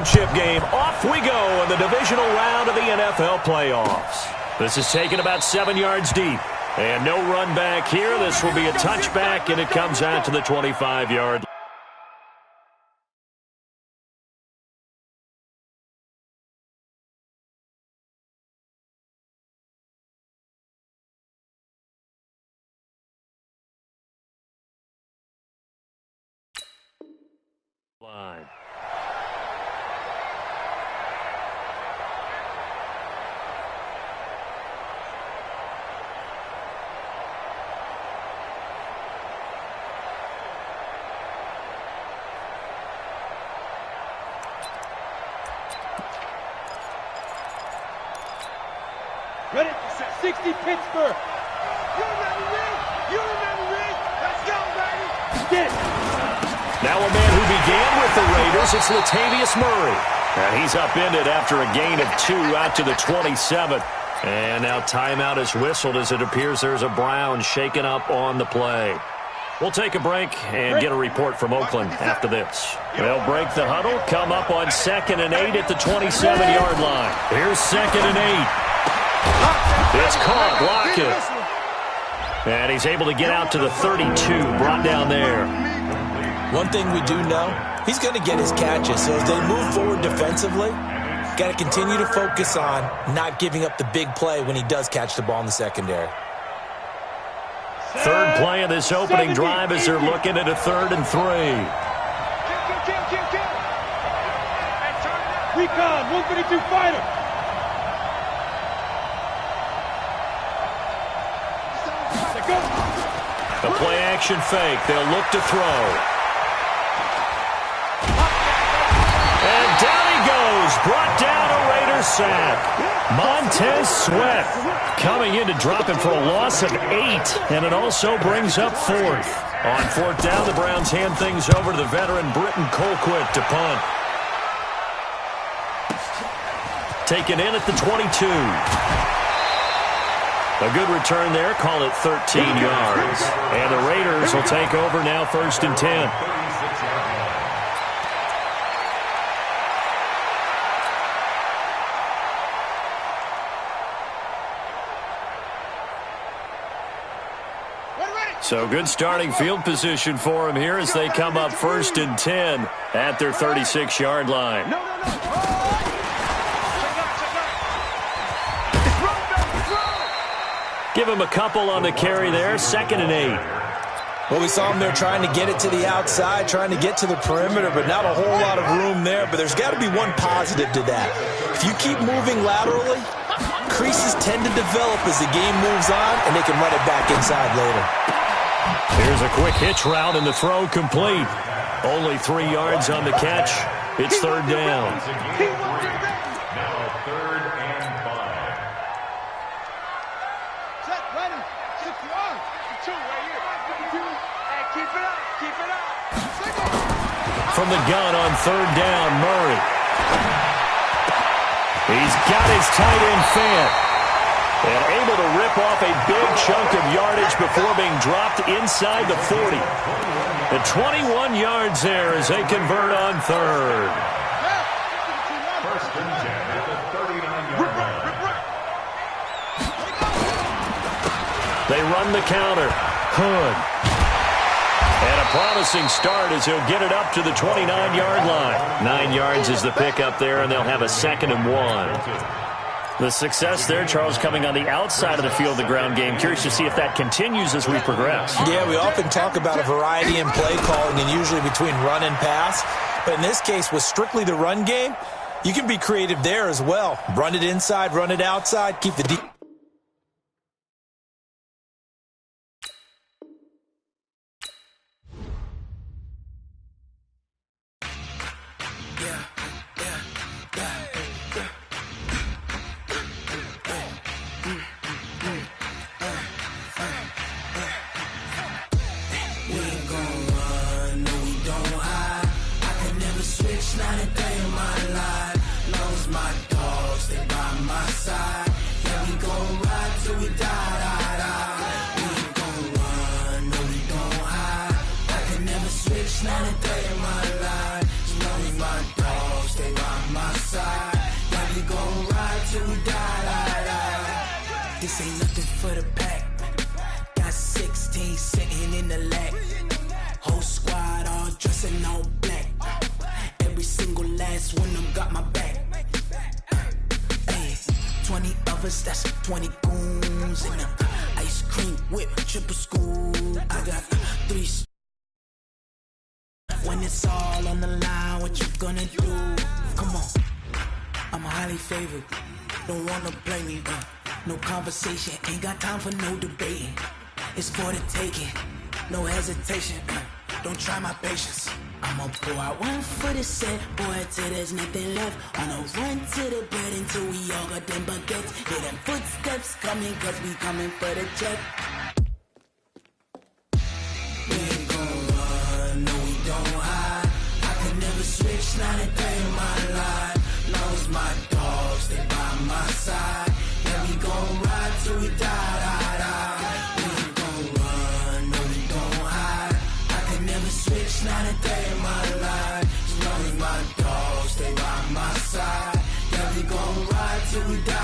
championship game. Off we go in the divisional round of the NFL playoffs. This is taken about 7 yards deep. And no run back here. This will be a touchback, and it comes out to the 25-yard line. Ready? 60 Pittsburgh. You remember me? You remember me? Let's go, baby. Get it. Now a man who began with the Raiders, it's Latavius Murray. And he's upended after a gain of 2 out to the 27. And now timeout is whistled as it appears there's a Brown shaken up on the play. We'll take a break and get a report from Oakland after this. They'll break the huddle, come up on 2nd and 8 at the 27-yard line. Here's 2nd and 8. It's caught, Lockett. And he's able to get out to the 32, brought down there. One thing we do know, he's going to get his catches. So as they move forward defensively, got to continue to focus on not giving up the big play when he does catch the ball in the secondary. Third play of this opening drive as they're looking at a 3rd and 3. Recon, 152 fighter. The play-action fake. They'll look to throw. And down he goes. Brought down a Raiders sack. Montez Sweat coming in to drop him for a loss of 8. And it also brings up 4th. On 4th down, the Browns hand things over to the veteran Britton Colquitt to punt. Taken in at the 22. A good return there. Call it 13 yards. And the Raiders will take over now 1st and 10. So good starting field position for them here as they come up 1st and 10 at their 36-yard line. Give him a couple on the carry there. 2nd and 8. Well, we saw him there trying to get it to the outside, trying to get to the perimeter, but not a whole lot of room there. But there's got to be one positive to that. If you keep moving laterally, creases tend to develop as the game moves on, and they can run it back inside later. Here's a quick hitch route, and the throw complete. Only 3 yards on the catch. It's 3rd down. From the gun on 3rd down, Murray. He's got his tight end fed. And able to rip off a big chunk of yardage before being dropped inside the 40. The 21 yards there as they convert on 3rd. 1st and 10 at the 39-yard line. They run the counter. Hood. And a promising start as he'll get it up to the 29-yard line. 9 yards is the pickup there, and they'll have a 2nd and 1. The success there, Charles, coming on the outside of the field, the ground game. Curious to see if that continues as we progress. Yeah, we often talk about a variety in play calling and usually between run and pass. But in this case, with strictly the run game, you can be creative there as well. Run it inside, run it outside, keep the deep. Not a day in my life. Long as my dogs, they by my side. Yeah, we gon' gon' ride till we die. This ain't nothing for the pack. Got 16 sitting in the lap. Whole squad all dressing all black. Every single last one of them got my back. Hey, 20 of us, that's 20 goons in the ice cream whip, triple scoop. I got 3. When it's all on the line, what you gonna do? Come on, I'm highly favored. Don't wanna play me, no conversation. Ain't got time for no debating. It's for the taking, no hesitation. Don't try my patience. I'ma pour out one for the set, boy, till there's nothing left. On a run to the bread until we all got them baguettes. Hear them footsteps coming, cause we coming for the check. We ain't gon' run, no we don't hide. I can never switch, not a day in my life. Long as my dogs stay by my side. Yeah, we gon' ride till we die. We ain't gon' run, no we don't hide. I can never switch, not a day in my life. As long as my dogs stay by my side. Yeah, we gon' ride till we die.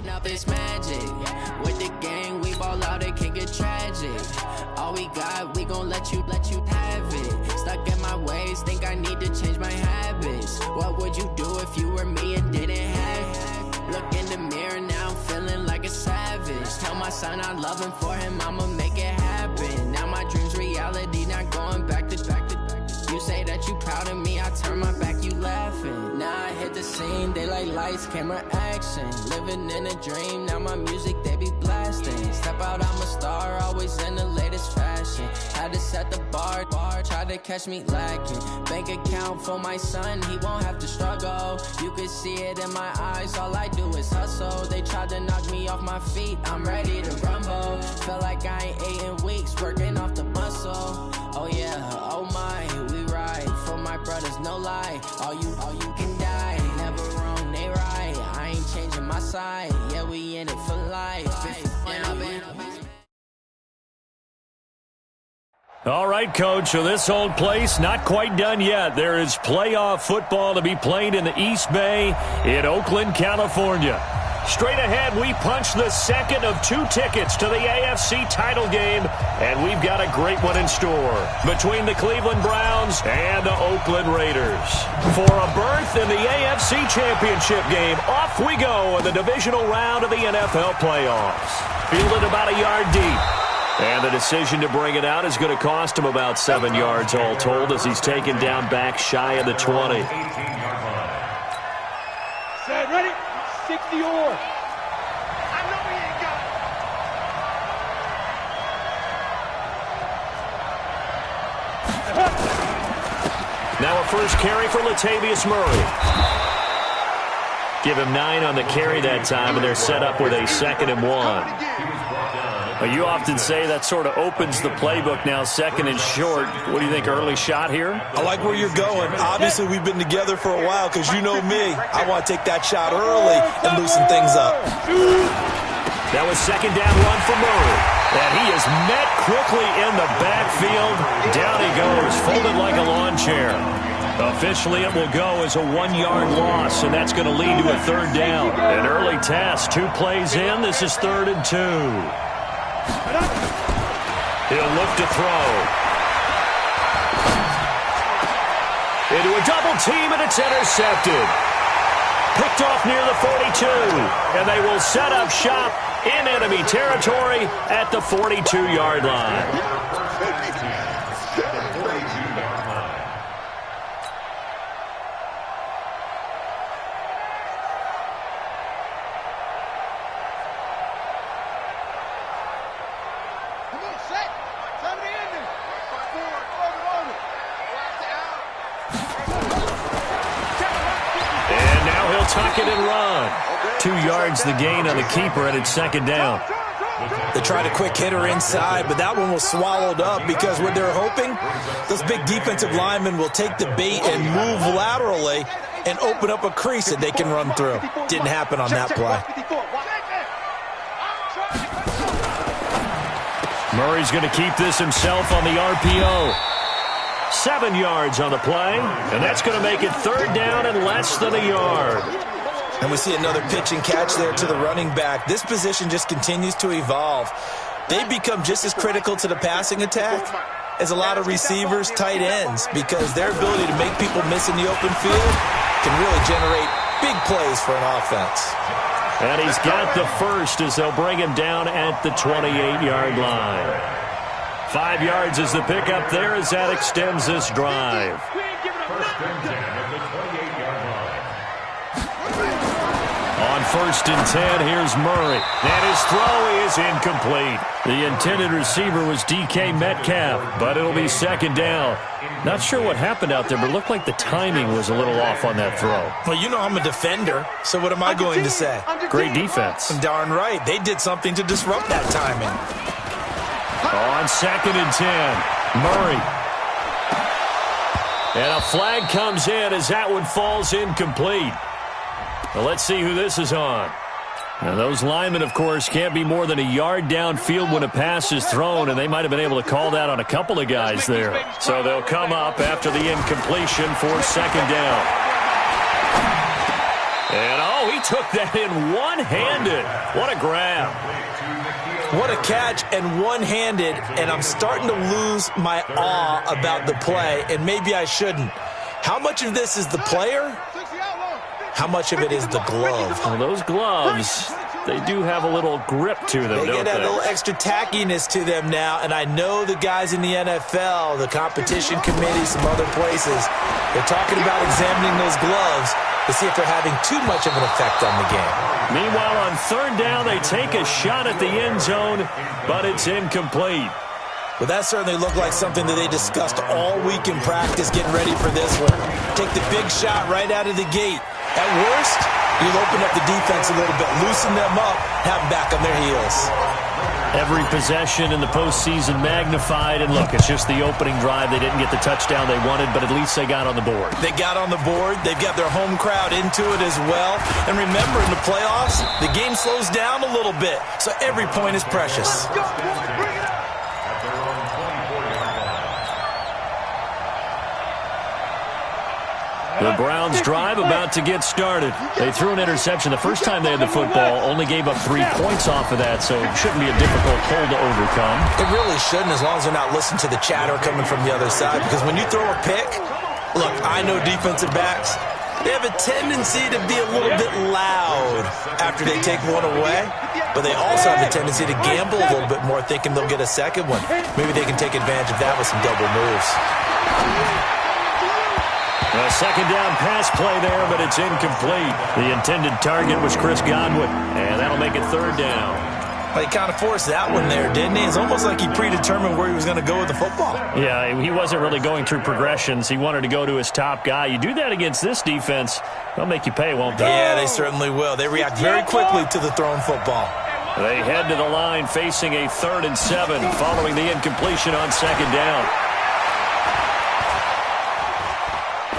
Up this magic. With the gang, we ball out, it can get tragic. All we got, we gon' let you have it. Stuck in my ways, think I need to change my habits. What would you do if you were me and didn't have it? Look in the mirror, now I'm feeling like a savage. Tell my son I love him, for him I'ma make it happen. Now my dream's reality, not going back to. You say that you proud of me, I turn my back, you laughing. Now I hit the scene, they like lights, camera, action. Living in a dream, now my music, they be blasting. Step out, I'm a star, always in the latest fashion. Had to set the bar, try to catch me lacking. Bank account for my son, he won't have to struggle. You could see it in my eyes, all I do is hustle. They tried to knock me off my feet, I'm ready to rumble. Felt like I ain't ate in weeks, working off the muscle. Oh yeah, oh my, we ride for my brothers, no lie. All you can die, never wrong, they right. I ain't changing my side, yeah, we in it for life. All right, Coach, so this old place not quite done yet. There is playoff football to be played in the East Bay in Oakland, California. Straight ahead, we punch the second of 2 tickets to the AFC title game, and we've got a great one in store between the Cleveland Browns and the Oakland Raiders. For a berth in the AFC Championship game, off we go in the divisional round of the NFL playoffs. Fielded about a yard deep. And the decision to bring it out is going to cost him about 7 yards all told as he's taken down back shy of the 20. Set, ready? 60 or. I know he ain't got it. Now a first carry for Latavius Murray. Give him 9 on the carry that time, and they're set up with a 2nd and 1. Well, you often say that sort of opens the playbook now, 2nd and short. What do you think, early shot here? I like where you're going. Obviously, we've been together for a while because you know me. I want to take that shot early and loosen things up. That was 2nd down run for Murray. And he is met quickly in the backfield. Down he goes, folded like a lawn chair. Officially, it will go as a 1-yard loss, and that's going to lead to a 3rd down. An early test, 2 plays in. This is 3rd and 2. He'll look to throw. Into a double team, and it's intercepted. Picked off near the 42, and they will set up shop in enemy territory at the 42-yard line. Tuck it and run. 2 yards the gain on the keeper, and it's 2nd down. They tried a quick hitter inside, but that one was swallowed up because what they're hoping, those big defensive linemen will take the bait and move laterally and open up a crease that they can run through. Didn't happen on that play. Murray's going to keep this himself on the RPO. 7 yards on the play, and that's going to make it 3rd down and less than a yard. And we see another pitch and catch there to the running back. This position just continues to evolve. They become just as critical to the passing attack as a lot of receivers, tight ends, because their ability to make people miss in the open field can really generate big plays for an offense. And he's got the first as they'll bring him down at the 28-yard line. 5 yards is the pickup there as that extends this drive. First and 10 at the 28-yard line. On 1st and 10, here's Murray. And his throw is incomplete. The intended receiver was DK Metcalf, but it'll be 2nd down. Not sure what happened out there, but it looked like the timing was a little off on that throw. Well, you know I'm a defender, so what am I going to say? Great defense. Darn right. They did something to disrupt that timing. On 2nd and 10, Murray. And a flag comes in as that one falls incomplete. Well, let's see who this is on. Now, those linemen, of course, can't be more than a yard downfield when a pass is thrown, and they might have been able to call that on a couple of guys there. So they'll come up after the incompletion for 2nd down. And, oh, he took that in one-handed. What a grab. What a catch and one-handed, and I'm starting to lose my awe about the play, and maybe I shouldn't. How much of this is the player? How much of it is the glove? Well, those gloves, they do have a little grip to them, don't they? They get a little extra tackiness to them now, and I know the guys in the NFL, the competition committee, some other places, they're talking about examining those gloves to see if they're having too much of an effect on the game. Meanwhile, on 3rd down, they take a shot at the end zone, but it's incomplete. Well, that certainly looked like something that they discussed all week in practice, getting ready for this one. Take the big shot right out of the gate. At worst, you'll open up the defense a little bit, loosen them up, have them back on their heels. Every possession in the postseason magnified, and look, it's just the opening drive. They didn't get the touchdown they wanted, but at least they got on the board. They got on the board. They've got their home crowd into it as well. And remember, in the playoffs, the game slows down a little bit, so every point is precious. The Browns drive about to get started. They threw an interception the first time they had the football, only gave up 3 points off of that, so it shouldn't be a difficult hole to overcome. It really shouldn't, as long as they're not listening to the chatter coming from the other side, because when you throw a pick, look, I know defensive backs, they have a tendency to be a little bit loud after they take one away, but they also have a tendency to gamble a little bit more, thinking they'll get a second one. Maybe they can take advantage of that with some double moves. A 2nd down pass play there, but it's incomplete. The intended target was Chris Godwin, and that'll make it 3rd down. Well, he kind of forced that one there, didn't he? It's almost like he predetermined where he was going to go with the football. Yeah, he wasn't really going through progressions. He wanted to go to his top guy. You do that against this defense, they'll make you pay, won't they? Yeah, they certainly will. They react very quickly to the thrown football. They head to the line facing a 3rd and 7 following the incompletion on 2nd down.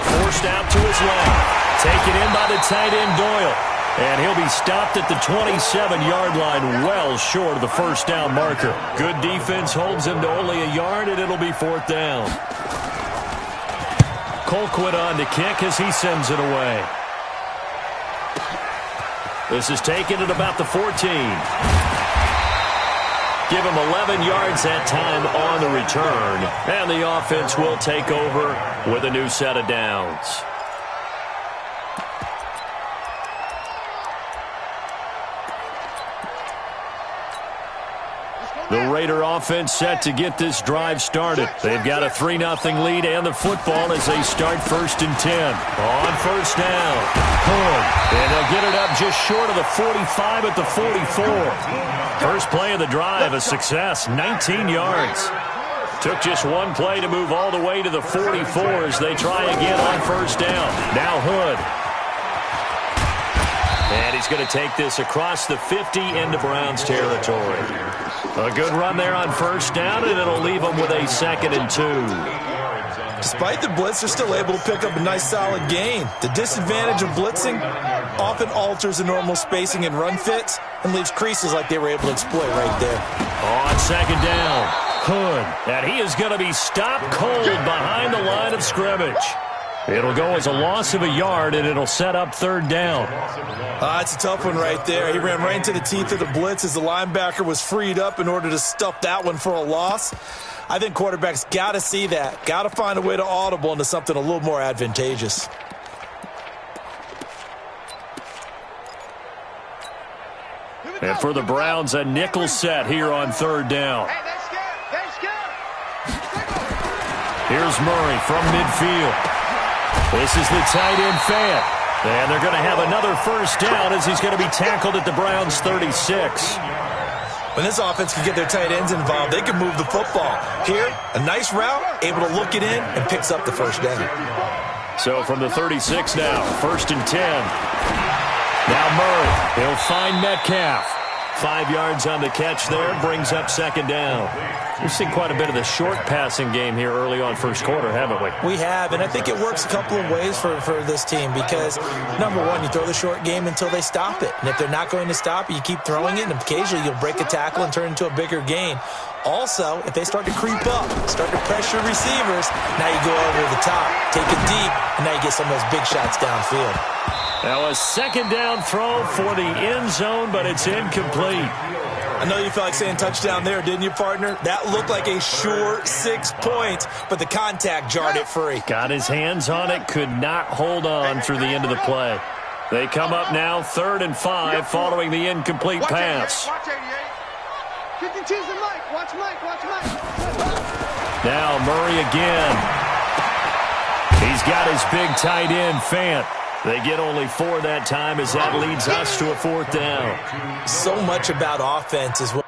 Forced out to his left. Taken in by the tight end Doyle. And he'll be stopped at the 27-yard line, well short of the 1st down marker. Good defense holds him to only a yard, and it'll be 4th down. Colquitt on to kick as he sends it away. This is taken at about the 14. Give him 11 yards that time on the return. And the offense will take over with a new set of downs. The Raider offense set to get this drive started. They've got a 3-0 lead and the football as they start 1st and 10. On 1st down, Hood. And they'll get it up just short of the 45 at the 44. First play of the drive, a success, 19 yards. Took just one play to move all the way to the 44 as they try again on 1st down. Now Hood. And he's going to take this across the 50 into Browns territory. A good run there on first down, and it'll leave them with a 2nd and 2. Despite the blitz, they're still able to pick up a nice solid gain. The disadvantage of blitzing often alters the normal spacing and run fits and leaves creases like they were able to exploit right there. On 2nd down, Hood, and he is going to be stopped cold behind the line of scrimmage. It'll go as a loss of a yard, and it'll set up 3rd down. It's a tough one right there. He ran right into the teeth of the blitz as the linebacker was freed up in order to stuff that one for a loss. I think quarterbacks got to see that, got to find a way to audible into something a little more advantageous. And for the Browns, a nickel set here on 3rd down. Here's Murray from midfield. This is the tight end Fant. And they're going to have another first down as he's going to be tackled at the Browns' 36. When this offense can get their tight ends involved, they can move the football. Here, a nice route, able to look it in, and picks up the first down. So from the 36 now, 1st and 10. Now Murray, he'll find Metcalf. 5 yards on the catch there, brings up 2nd down. We've seen quite a bit of the short passing game here early on first quarter, haven't we? We have, and I think it works a couple of ways for this team because, number one, you throw the short game until they stop it. And if they're not going to stop it, you keep throwing it, and occasionally you'll break a tackle and turn into a bigger gain. Also, if they start to creep up, start to pressure receivers, now you go over the top, take it deep, and now you get some of those big shots downfield. Now a 2nd down throw for the end zone, but it's incomplete. I know you felt like saying touchdown there, didn't you, partner? That looked like a sure 6 points, but the contact jarred it free. Got his hands on it, could not hold on through the end of the play. They come up now 3rd and 5 following the incomplete pass. Watch 88. 52's the Mike. Watch Mike. Watch Mike. Now Murray again. He's got his big tight end, Fant. They get only 4 that time as that leads us to a 4th down. So much about offense is what